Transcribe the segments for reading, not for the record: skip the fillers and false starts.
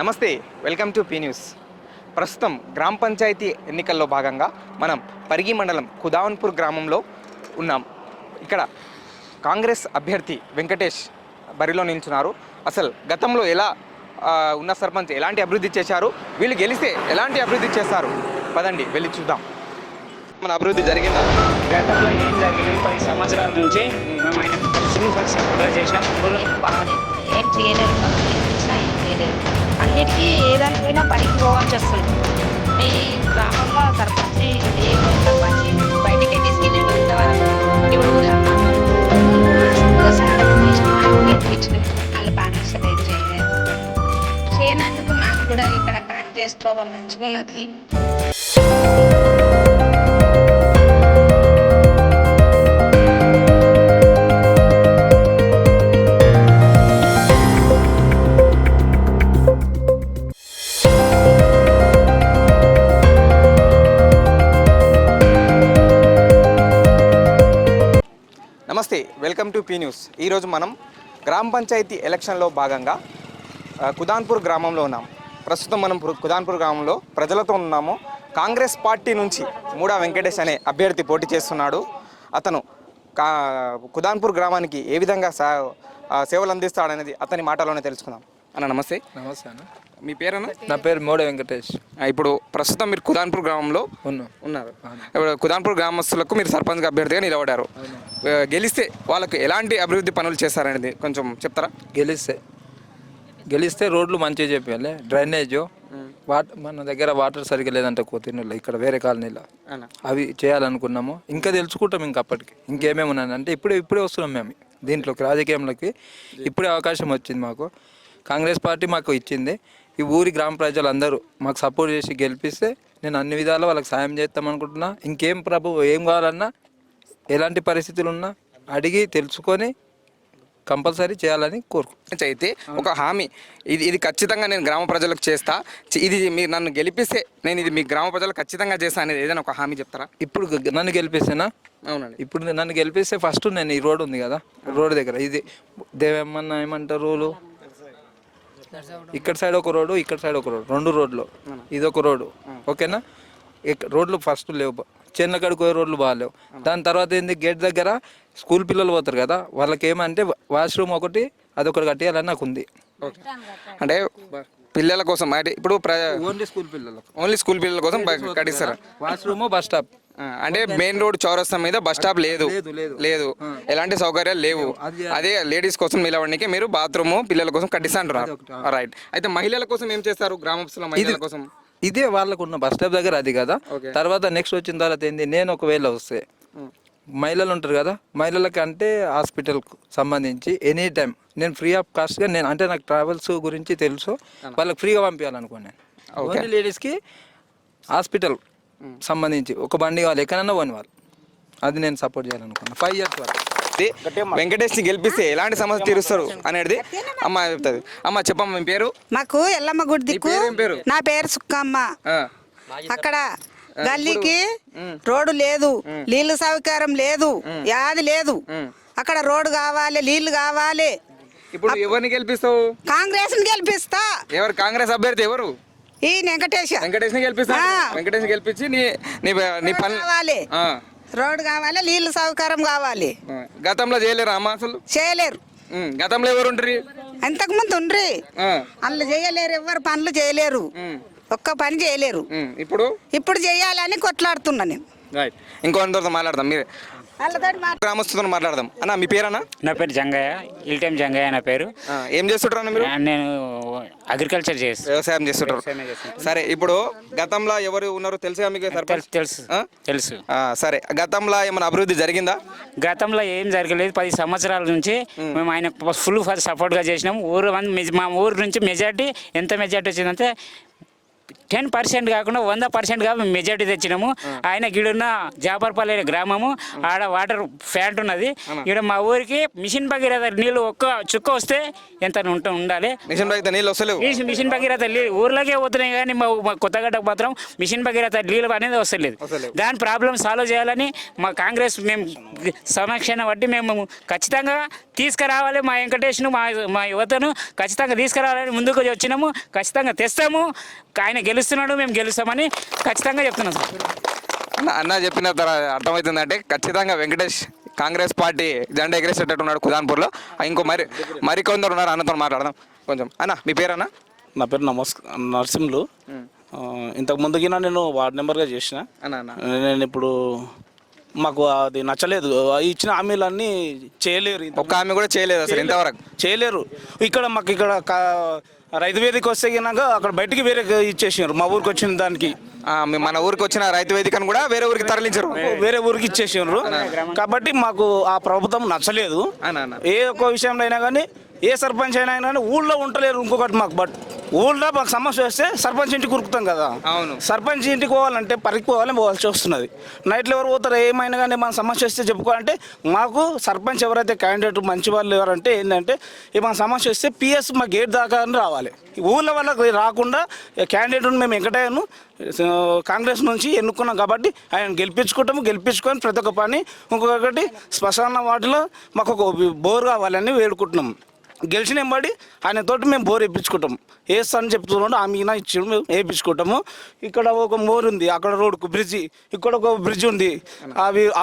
నమస్తే, welcome to P news. ప్రస్తుతం గ్రామ పంచాయతీ ఎన్నికల్లో భాగంగా మనం పరిగి మండలం కుదావన్పూర్ గ్రామంలో ఉన్నాం. ఇక్కడ కాంగ్రెస్ అభ్యర్థి వెంకటేష్ బరిలో నిల్చున్నారు. అసలు గతంలో ఎలా ఉన్న సర్పంచ్ ఎలాంటి అభివృద్ధి చేశారు, వీళ్ళు గెలిస్తే ఎలాంటి అభివృద్ధి చేస్తారు, పదండి వెళ్ళి చూద్దాం. మన అభివృద్ధి జరిగిందా? గతంలో ఏం జరిగింది 10 సంవత్సరాల నుంచి మేము ఆయన చేసినాం. ఏం చేయలేదు, అన్నిటికీ ఏదానికైనా పనికి పోవాల్సి వస్తుంది. ఈ గ్రామంలో సర్పంచ్ సర్పంచ్ బయటికి తీసుకెళ్ళి ఇప్పుడు వాళ్ళు బాగా చేయనందుకు మాకు కూడా ఇక్కడ కాంగ్రెస్ ప్రభావం మంచిగా ఉన్నది. నమస్తే, వెల్కమ్ టు పీ న్యూస్. ఈరోజు మనం గ్రామ పంచాయతీ ఎలక్షన్లో భాగంగా కుదాన్పూర్ గ్రామంలో ఉన్నాం. ప్రస్తుతం మనం కుదాన్పూర్ గ్రామంలో ప్రజలతో ఉన్నాము. కాంగ్రెస్ పార్టీ నుంచి మూడా వెంకటేష్ అనే అభ్యర్థి పోటీ చేస్తున్నాడు. అతను కుదాన్పూర్ గ్రామానికి ఏ విధంగా సేవలు అందిస్తాడనేది అతని మాటలోనే తెలుసుకుందాం. అన్న నమస్తే. నమస్తే అన్న. మీ పేరన్నా? నా పేరు మూడా వెంకటేష్. ఇప్పుడు ప్రస్తుతం మీరు కుదాన్పూర్ గ్రామంలో ఉన్నారు. ఇప్పుడు కుదాన్పూర్ గ్రామస్తులకు మీరు సర్పంచ్ అభ్యర్థిగా నిలబడారు. గెలిస్తే వాళ్ళకు ఎలాంటి అభివృద్ధి పనులు చేస్తారనేది కొంచెం చెప్తారా? గెలిస్తే రోడ్లు మంచిగా చెప్పాలి, డ్రైనేజ్, మన దగ్గర వాటర్ సరిగ్గా లేదంటే కోతినీళ్ళు ఇక్కడ వేరే కాలనీలో అవి చేయాలనుకున్నాము. ఇంకా తెలుసుకుంటాం ఇంకా అప్పటికి ఇంకేమేమి ఉన్నాయంటే ఇప్పుడే వస్తున్నాం మేము దీంట్లోకి, రాజకీయంలోకి ఇప్పుడే అవకాశం వచ్చింది మాకు. కాంగ్రెస్ పార్టీ మాకు ఇచ్చింది. ఈ ఊరి గ్రామ ప్రజలందరూ మాకు సపోర్ట్ చేసి గెలిపిస్తే నేను అన్ని విధాలు వాళ్ళకి సాయం చేస్తామనుకుంటున్నా. ఇంకేం ఏం కావాలన్నా ఎలాంటి పరిస్థితులు ఉన్నా అడిగి తెలుసుకొని కంపల్సరీ చేయాలని కోరుకుంటున్నాను. అయితే ఒక హామీ, ఇది ఖచ్చితంగా నేను గ్రామ ప్రజలకు చేస్తా, ఇది మీరు నన్ను గెలిపిస్తే నేను ఇది మీ గ్రామ ప్రజలకు ఖచ్చితంగా చేస్తా అనేది ఏదైనా ఒక హామీ చెప్తారా? ఇప్పుడు నన్ను గెలిపిస్తేనా? అవునండి. ఇప్పుడు నన్ను గెలిపిస్తే ఫస్ట్ నేను ఈ రోడ్డు ఉంది కదా, రోడ్డు దగ్గర ఇది దేవేమన్నా ఏమంటారు రోడ్లు, ఇక్కడ సైడ్ ఒక రోడ్డు, ఇక్కడ సైడ్ ఒక రోడ్డు, 2 రోడ్లు, ఇది ఒక రోడ్డు, ఓకేనా? రోడ్లు ఫస్ట్ లేవు, చెన్న కడుకు పోయే రోడ్లు బాగాలేవు. దాని తర్వాత ఏంది, గేట్ దగ్గర స్కూల్ పిల్లలు పోతారు కదా, వాళ్ళకి ఏమంటే వాష్రూమ్ ఒకటి అదొకటి కట్టియాలని నాకు ఉంది. అంటే పిల్లల కోసం ఇప్పుడు ఓన్లీ స్కూల్ పిల్లల కోసం కట్టిస్తారు వాష్రూమ్, బస్ స్టాప్. అంటే మెయిన్ రోడ్ చౌరస్తా మీద బస్ స్టాప్ లేదు, ఎలాంటి సౌకర్యాలు లేవు. అదే లేడీస్ కోసం నిలవడానికి మీరు బాత్రూమ్ పిల్లల కోసం కట్టిస్తా అంటున్నారు. రైట్. అయితే మహిళల కోసం ఏం చేస్తారు? గ్రామస్తుల మహిళల కోసం ఇదే వాళ్ళకు ఉన్న బస్ స్టాప్ దగ్గర అది కదా. తర్వాత నెక్స్ట్ వచ్చిన తర్వాత ఏంది, నేను ఒకవేళ వస్తే మహిళలు ఉంటారు కదా, మహిళలకి అంటే హాస్పిటల్కు సంబంధించి ఎనీ టైం నేను ఫ్రీ ఆఫ్ కాస్ట్గా నేను అంటే నాకు ట్రావెల్స్ గురించి తెలుసు, వాళ్ళకి ఫ్రీగా పంపించాలనుకోండి. నేను ఓన్లీ లేడీస్కి హాస్పిటల్ సంబంధించి ఒక బండి వాళ్ళు ఎక్కడన్నా పోని వాళ్ళు, అది నేను సపోర్ట్ చేయాలనుకున్నాను. 5 years వరకు వెంకటేష్ ని గెలిపిస్తే ఎలాంటి సమస్య తీరుస్తారు అనేది అమ్మ చెప్తుంది. అమ్మ చెప్పమ్మ, మీ పేరు? మాకు ఎల్లమ్మ గుడి దిక్కు. నా పేరు సుక్కమ్మ. అక్కడ గల్లీకి రోడ్డు లేదు, నీళ్లు సౌకర్యం లేదు, యాది లేదు. అక్కడ రోడ్డు కావాలి, నీళ్లు కావాలి. ఇప్పుడు ఎవరిని గెలిపిస్తావు? కాంగ్రెస్ ని గెలిపిస్తా. ఎవరు కాంగ్రెస్ అభ్యర్థి? ఎవరు? ఈ వెంకటేష్ ని గెలిపిస్తా. వెంకటేష్ గెలిపించి నీ పని కావాలి, రోడ్డు కావాలి, నీళ్లు సౌకర్యం కావాలి. గతంలో చేయలేరు అమ్మ? అసలు చేయలేరు. గతంలో ఎవరు ఉండ్రి? అంతకు ముందు ఉండ్రి, అందులో చేయలేరు, ఎవరు పనులు చేయలేరు, ఒక్క పని చేయలేరు. ఇప్పుడు చేయాలని కొట్లాడుతున్నా నేను. ఇంకో మాట్లాడదాం, మీరు గ్రామస్తుతో మాట్లాడదాం. అన్న మీ పేరన్నా? నా పేరు జంగయ్య, ఇల్టైం జంగయ్య నా పేరు. ఏం చేస్తుంటారు మీరు? నేను అగ్రికల్చర్ వ్యవసాయం చేస్తుంటారు. సరే, ఇప్పుడు గతంలో ఎవరు ఉన్నారు తెలుసా మీకు? తెలుసు. సరే, గతంలో ఏమైనా అభివృద్ధి జరిగిందా? గతంలో ఏం జరగలేదు. 10 సంవత్సరాల నుంచి మేము ఆయన ఫుల్ సపోర్ట్గా చేసినాం. మా ఊరు నుంచి మెజార్టీ ఎంత మెజార్టీ వచ్చిందంటే 10% కాకుండా 100%గా మెజార్టీ తెచ్చినాము. ఆయన గిడున్న జాపర్పల్లి గ్రామము, ఆడ వాటర్ ఫ్యాంట్ ఉన్నది. ఇక్కడ మా ఊరికి మిషన్ భగీరథ నీళ్ళు ఒక్క చుక్క వస్తే ఎంత ఉండాలి. మిషన్ భగీరథ నీళ్ళు వస్తలేవు. మిషన్ భగీరథ ఊర్లోకే పోతున్నాయి కానీ మా కొత్తగడ్డకు మాత్రం మిషన్ భగీరథ నీళ్ళు అనేది వస్తలేదు. దాని ప్రాబ్లం సాల్వ్ చేయాలని మా కాంగ్రెస్ మేము సమక్షాన్ని బట్టి మేము ఖచ్చితంగా తీసుకురావాలి. మా వెంకటేష్ను మా యువతను ఖచ్చితంగా తీసుకురావాలని ముందుకు వచ్చినాము. ఖచ్చితంగా తెస్తాము. ఆయన గెలుస్తున్నాడు, మేము గెలుస్తామని ఖచ్చితంగా చెప్తున్నాం సార్. అన్న చెప్పిన తర్వాత అర్థమవుతుందంటే ఖచ్చితంగా వెంకటేష్ కాంగ్రెస్ పార్టీ జెండా ఎగరేసేటట్టున్నాడు కుదాన్పూర్లో. ఇంకో మరికొందరు ఉన్నారు, అన్నతో మాట్లాడదాం కొంచెం. అన్న మీ పేరన్నా? నా పేరు నరసింహులు. ఇంతకు ముందుకినా నేను వార్డు మెంబర్గా చేసిన. నేను ఇప్పుడు మాకు అది నచ్చలేదు. ఇచ్చిన హామీలన్నీ చేయలేరు. ఒక్క హామీ కూడా చేయలేదు అసలు ఇంతవరకు చేయలేరు. మాకు ఇక్కడ రైతు వేదిక వస్తే కనుక అక్కడ బయటికి వేరే ఇచ్చేసారు. మా ఊరికి వచ్చిన దానికి మన ఊరికి వచ్చిన రైతు వేదికను కూడా వేరే ఊరికి తరలించారు, వేరే ఊరికి ఇచ్చేసారు. కాబట్టి మాకు ఆ ప్రభుత్వం నచ్చలేదు. ఏ ఒక్క విషయంలో అయినా కానీ, ఏ సర్పంచ్ అయినా కానీ ఊళ్ళో ఉండలేరు. ఇంకొకటి మాకు ఊళ్ళో మాకు సమస్య వస్తే సర్పంచ్ ఇంటికి కురుకుతాం కదా. అవును, సర్పంచ్ ఇంటికి పోవాలంటే పరికి పోవాల్సి వస్తున్నది. నైట్లో ఎవరు పోతారు, ఏమైనా కానీ మన సమస్య వస్తే చెప్పుకోవాలంటే మాకు సర్పంచ్ ఎవరైతే క్యాండిడేట్ మంచి వాళ్ళు ఎవరంటే ఏంటంటే మన సమస్య వస్తే పిఎస్ మా గేట్ దాకా రావాలి. ఊళ్ళో వాళ్ళకి రాకుండా క్యాండిడేట్ మేము వెంకటయ్యను కాంగ్రెస్ నుంచి ఎన్నుకున్నాం కాబట్టి ఆయన గెలిపించుకొని ప్రతి ఒక్క పని. ఇంకొకటి శ్మశాన వాటిలో మాకు ఒక బోర్ కావాలని వేడుకుంటున్నాం. గెలిచిన ఎంబడి ఆయనతోటి మేము బోర్ వేయించుకుంటాం. వేస్తానని చెప్తున్నాడు, ఆమె ఇచ్చి మేము వేయించుకుంటాము. ఇక్కడ ఒక మోర్ ఉంది, అక్కడ రోడ్కు బ్రిడ్జి, ఇక్కడ ఒక బ్రిడ్జ్ ఉంది.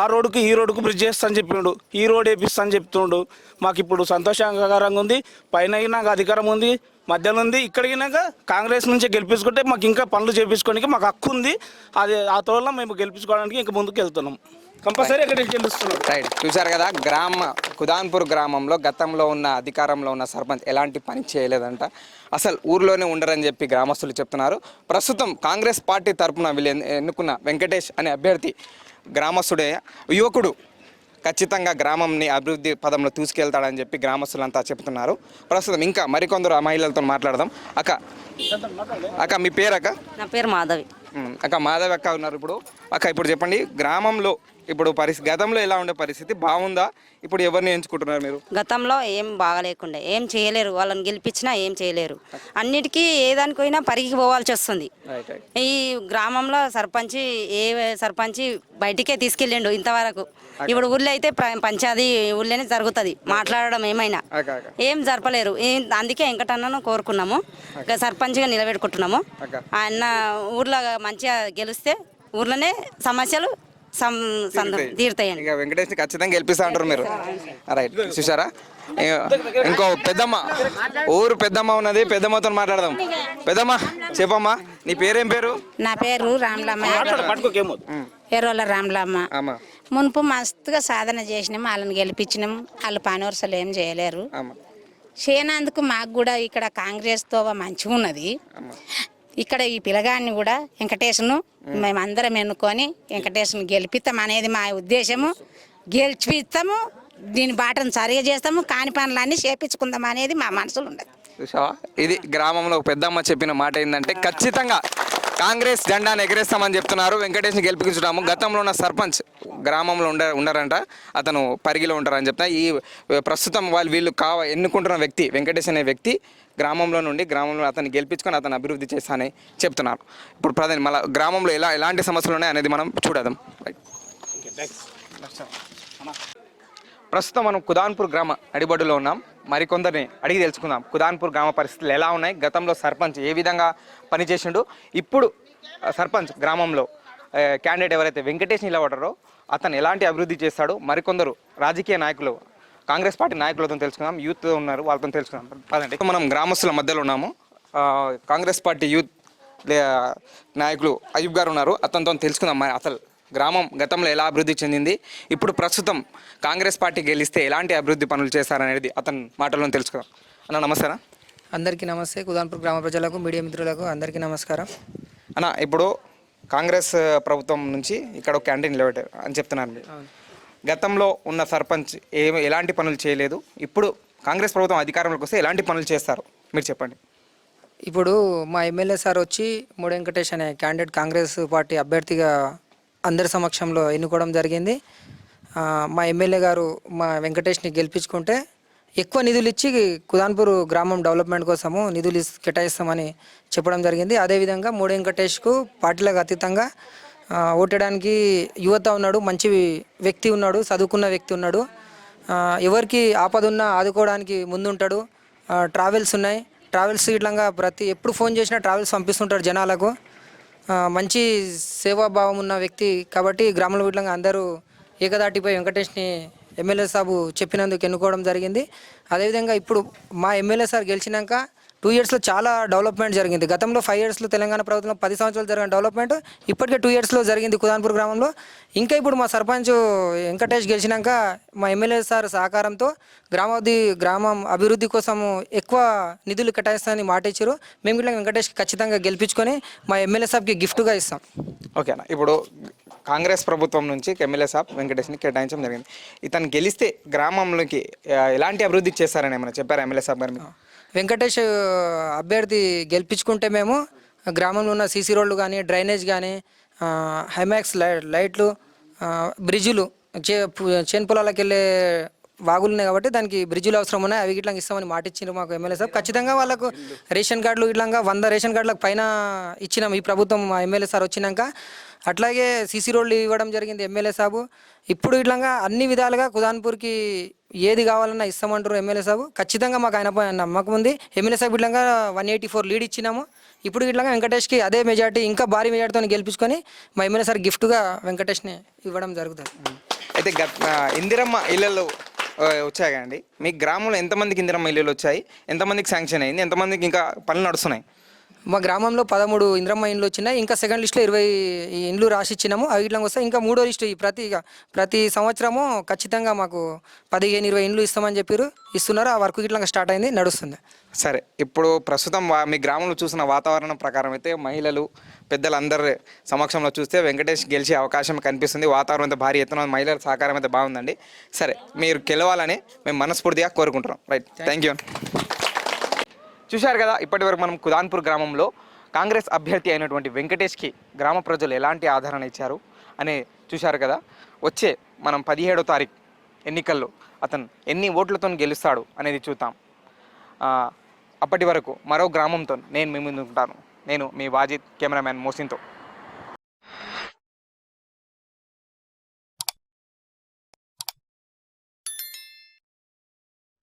ఆ రోడ్డుకి ఈ రోడ్డుకు బ్రిడ్జ్ వేస్తానని చెప్పిండు, ఈ రోడ్ వేపిస్తానని చెప్తుండు. మాకు ఇప్పుడు సంతోషకరంగా ఉంది. పైన నాకు అధికారం ఉంది, మధ్యలో ఉంది. ఇక్కడికినాక కాంగ్రెస్ నుంచి గెలిపించుకుంటే మాకు ఇంకా పనులు చేయించుకోవడానికి మాకు హక్కు ఉంది. అది ఆ తోళ్ళ మేము గెలిపించుకోవడానికి ఇంకా ముందుకు వెళ్తున్నాం. కంపల్సరీ అక్కడ గెలుస్తున్నాం. రైట్, చూసారు కదా, కుదాన్పూర్ గ్రామంలో గతంలో ఉన్న అధికారంలో ఉన్న సర్పంచ్ ఎలాంటి పని చేయలేదంట. అసలు ఊర్లోనే ఉండరని చెప్పి గ్రామస్తులు చెప్తున్నారు. ప్రస్తుతం కాంగ్రెస్ పార్టీ తరఫున వీళ్ళు ఎన్నుకున్న వెంకటేష్ అనే అభ్యర్థి గ్రామస్తుడే, యువకుడు. ఖచ్చితంగా గ్రామంని అభివృద్ధి పదంలో తీసుకెళ్తాడని చెప్పి గ్రామస్తులంతా చెప్తున్నారు. ప్రస్తుతం ఇంకా మరికొందరు ఆ మహిళలతో మాట్లాడదాం. అక్క మీ పేరు? అక్క నా పేరు మాధవి. అక్క మాధవి అక్క ఉన్నారు. ఇప్పుడు చెప్పండి, గ్రామంలో ఇప్పుడు గతంలో ఎలా ఉండే పరిస్థితి బాగుందా? ఇప్పుడు ఎవరిని ఎంచుకుంటున్నారు మీరు? గతంలో ఏం బాగలేకుండా ఏం చేయలేరు. వాళ్ళని గెలిపించినా ఏం చేయలేరు. అన్నిటికీ ఏదానికైనా పరిగి పోవాల్సి వస్తుంది. ఈ గ్రామంలో సర్పంచి బయటికే తీసుకెళ్ళిండు ఇంతవరకు. ఇప్పుడు ఊళ్ళో అయితే పంచాయతీ ఊళ్ళోనే జరుగుతుంది. మాట్లాడడం ఏమైనా ఏం జరపలేరు. అందుకే వెంకటన్నను కోరుకున్నాము, సర్పంచ్గా నిలబెట్టుకుంటున్నాము. ఆయన ఊర్లో మంచిగా గెలిస్తే ఊర్లోనే సమస్యలు తీరుతాయండి. ఇక వెంకటేష్ని ఖచ్చితంగా గెలిపిస్తా అంటారు మీరు. రైట్, చూసారా, ఇంకో పెద్దమ్మ, ఊరు పెద్దమ్మ ఉన్నది. పెద్దమ్మతో మాట్లాడదాం. పెద్దమ్మ చెప్పమ్మా, నీ పేరేం పేరు? నా పేరు రామ్లమ్మ, ఎర్రోళ్ళ రామ్లమ్మ. మునుపు మస్తుగా సాధన చేసినాము, వాళ్ళని గెలిపించినాము. వాళ్ళు పని వరుసలు ఏం చేయలేరు. చేయనందుకు మాకు కూడా ఇక్కడ కాంగ్రెస్ తోవ మంచిగా ఉన్నది. ఇక్కడ ఈ పిల్లగాన్ని కూడా వెంకటేశ్ను మేమందరం ఎన్నుకొని వెంకటేశ్ను గెలిపిస్తాం అనేది మా ఉద్దేశము. గెలిపిస్తాము, దీని బాటను సరిగా చేస్తాము, కాని పనులన్నీ చేపించుకుందాం అనేది మా మనసులో ఉండదు. చూసావా, ఇది గ్రామంలో పెద్దమ్మ చెప్పిన మాట ఏంటంటే ఖచ్చితంగా కాంగ్రెస్ జెండాను ఎగరేస్తామని చెప్తున్నారు. వెంకటేష్ని గెలిపించడము. గతంలో ఉన్న సర్పంచ్ గ్రామంలో ఉండరంట, అతను పరిగిలో ఉంటారని చెప్తున్నా. ఈ ప్రస్తుతం వీళ్ళు ఎన్నుకుంటున్న వ్యక్తి వెంకటేష్ అనే వ్యక్తి గ్రామంలో అతన్ని గెలిపించుకొని అతను అభివృద్ధి చేస్తానని చెప్తున్నారు. ఇప్పుడు ప్రధాని మళ్ళీ గ్రామంలో ఎలాంటి సమస్యలు ఉన్నాయి అనేది మనం చూడదాం. ప్రస్తుతం మనం కుదాన్పూర్ గ్రామ అడిబొడ్డులో ఉన్నాం. మరికొందరిని అడిగి తెలుసుకుందాం. కుదాన్పూర్ గ్రామ పరిస్థితులు ఎలా ఉన్నాయి, గతంలో సర్పంచ్ ఏ విధంగా పనిచేసిండు, ఇప్పుడు సర్పంచ్ గ్రామంలో క్యాండిడేట్ ఎవరైతే వెంకటేష్ నిలబడ్డారో అతను ఎలాంటి అభివృద్ధి చేస్తాడు, మరికొందరు రాజకీయ నాయకులు కాంగ్రెస్ పార్టీ నాయకులతో తెలుసుకుందాం. యూత్ ఉన్నారు, వాళ్ళతో తెలుసుకుందాం. పదండి. మనం గ్రామస్తుల మధ్యలో ఉన్నాము. కాంగ్రెస్ పార్టీ యూత్ నాయకులు అయ్యూబ్ గారు ఉన్నారు, అతనితో తెలుసుకుందాం. అసలు గ్రామం గతంలో ఎలా అభివృద్ధి చెందింది, ఇప్పుడు ప్రస్తుతం కాంగ్రెస్ పార్టీ గెలిస్తే ఎలాంటి అభివృద్ధి పనులు చేస్తారనేది అతని మాటల్లో తెలుసుకుందాం. అన్న నమస్తేనా? అందరికీ నమస్తే. కుదాన్పూర్ గ్రామ ప్రజలకు, మీడియా మిత్రులకు అందరికీ నమస్కారం. అన్న, ఇప్పుడు కాంగ్రెస్ ప్రభుత్వం నుంచి ఇక్కడ ఒక క్యాంటీన్ నిలబెట్టారు అని చెప్తున్నారు మీరు. గతంలో ఉన్న సర్పంచ్ ఎలాంటి పనులు చేయలేదు, ఇప్పుడు కాంగ్రెస్ ప్రభుత్వం అధికారంలోకి వస్తే ఎలాంటి పనులు చేస్తారు మీరు చెప్పండి. ఇప్పుడు మా ఎమ్మెల్యే సార్ వచ్చి మూడు వెంకటేష్ అనే క్యాండిడేట్ కాంగ్రెస్ పార్టీ అభ్యర్థిగా అందరి సమక్షంలో ఎన్నుకోవడం జరిగింది. మా ఎమ్మెల్యే గారు మా వెంకటేష్ని గెలిపించుకుంటే ఎక్కువ నిధులు ఇచ్చి కుదాన్పూర్ గ్రామం డెవలప్మెంట్ కోసము నిధులు కేటాయిస్తామని చెప్పడం జరిగింది. అదేవిధంగా మూడు వెంకటేష్కు పార్టీలకు అతీతంగా ఓటడానికి యువత ఉన్నాడు, మంచి వ్యక్తి ఉన్నాడు, చదువుకున్న వ్యక్తి ఉన్నాడు, ఎవరికి ఆపద ఉన్నా ఆదుకోవడానికి ముందుంటాడు. ట్రావెల్స్ ఉన్నాయి, ట్రావెల్స్ ఇట్లా ఎప్పుడు ఫోన్ చేసినా ట్రావెల్స్ పంపిస్తుంటారు జనాలకు. మంచి సేవాభావం ఉన్న వ్యక్తి కాబట్టి గ్రామంలో ఇట్లా అందరూ ఏకదాటిపై వెంకటేష్ని ఎమ్మెల్యే సాబు చెప్పినందుకు ఎన్నుకోవడం జరిగింది. అదేవిధంగా ఇప్పుడు మా ఎమ్మెల్యే సార్ గెలిచినాక 2 yearsలో చాలా డెవలప్మెంట్ జరిగింది. గతంలో 5 yearsలో తెలంగాణ ప్రభుత్వం 10 సంవత్సరాలు జరిగిన డెవలప్మెంట్ ఇప్పటికే 2 yearsలో జరిగింది కుదాన్పూర్ గ్రామంలో. ఇంకా ఇప్పుడు మా సర్పంచ్ వెంకటేష్ గెలిచినాక మా ఎమ్మెల్యే సార్ సహకారంతో గ్రామం అభివృద్ధి కోసం ఎక్కువ నిధులు కేటాయిస్తామని మాట ఇచ్చారు. మేము ఇట్లా వెంకటేష్కి ఖచ్చితంగా గెలిపించుకొని మా ఎమ్మెల్యే సాబ్కి గిఫ్ట్గా ఇస్తాం. ఓకేనా, ఇప్పుడు కాంగ్రెస్ ప్రభుత్వం నుంచి ఎమ్మెల్యే సాబ్ వెంకటేష్ని కేటాయించడం జరిగింది. ఇతను గెలిస్తే గ్రామంలోకి ఎలాంటి అభివృద్ధి చేస్తారని ఏమైనా చెప్పారా ఎమ్మెల్యే సాబ్ గారు మీకు? వెంకటేష్ అభ్యర్థి గెలిపించుకుంటే మేము గ్రామంలో ఉన్న సీసీ రోడ్లు కానీ, డ్రైనేజ్ కానీ, హైమాక్స్ లైట్లు, బ్రిడ్జులు, చేను పొలాలకు వెళ్ళే వాగులు ఉన్నాయి కాబట్టి దానికి బ్రిడ్జులు అవసరం ఉన్నాయి, అవి ఇట్లా ఇస్తామని మాట ఇచ్చిండ్రు మాకు ఎమ్మెల్యే సార్. ఖచ్చితంగా వాళ్ళకు రేషన్ కార్డులు ఇట్లా 100 రేషన్ కార్డులకు పైన ఇచ్చినాం ఈ ప్రభుత్వం మా ఎమ్మెల్యే సార్ వచ్చినాక. అట్లాగే సీసీ రోడ్లు ఇవ్వడం జరిగింది ఎమ్మెల్యే సాబు. ఇప్పుడు ఇట్లా అన్ని విధాలుగా కుదాన్పూర్కి ఏది కావాలన్నా ఇస్తామంటారు ఎమ్మెల్యే సాబు. ఖచ్చితంగా మాకు ఆయన నమ్మకం ఉంది. ఎమ్మెల్యే సాబ్ ఇట్లా 184 లీడ్ ఇచ్చినాము. ఇప్పుడు ఇట్లా వెంకటేష్కి అదే మెజార్టీ, ఇంకా భారీ మెజార్టీతో గెలిపించుకొని మా ఎమ్మెల్యే సార్ గిఫ్ట్గా వెంకటేష్ని ఇవ్వడం జరుగుతుంది. అయితే ఇందిరమ్మ ఇళ్ళలో వచ్చాయి కదండి, మీ గ్రామంలో ఎంతమందికి ఇందిరమ్మ ఇల్లులు వచ్చాయి, ఎంతమందికి శాంక్షన్ అయింది, ఎంతమందికి ఇంకా పనులు నడుస్తున్నాయి? మా గ్రామంలో 13 ఇంద్రమ్మ ఇండ్లు వచ్చినాయి. ఇంకా సెకండ్ లిస్ట్లో 20 ఇండ్లు రాసి ఇచ్చినాము. అవి ఇట్లా వస్తాయి. ఇంకా 3వ లిస్టు ప్రతి సంవత్సరము ఖచ్చితంగా మాకు 15-20 ఇండ్లు ఇస్తామని చెప్పారు, ఇస్తున్నారు. ఆ వర్క్ ఇట్లా స్టార్ట్ అయింది, నడుస్తుంది. సరే, ఇప్పుడు ప్రస్తుతం మీ గ్రామంలో చూసిన వాతావరణం ప్రకారం అయితే మహిళలు పెద్దలందరి సమక్షంలో చూస్తే వెంకటేష్ గెలిచే అవకాశం కనిపిస్తుంది. వాతావరణం అయితే భారీ ఎత్తున మహిళల సహకారం అయితే బాగుందండి. సరే, మీరు గెలవాలని మేము మనస్ఫూర్తిగా కోరుకుంటున్నాం. Right, thank you. చూశారు కదా, ఇప్పటివరకు మనం కుదాన్పూర్ గ్రామంలో కాంగ్రెస్ అభ్యర్థి అయినటువంటి వెంకటేష్కి గ్రామ ప్రజలు ఎలాంటి ఆదరణ ఇచ్చారు అని చూశారు కదా. వచ్చే మనం 17వ తారీఖు ఎన్నికల్లో అతను ఎన్ని ఓట్లతో గెలుస్తాడు అనేది చూద్దాం. అప్పటి వరకు మరో గ్రామంతో నేను మీ ముందు ఉంటాను. నేను మీ వాజిద్, కెమెరామ్యాన్ మోసిన్తో.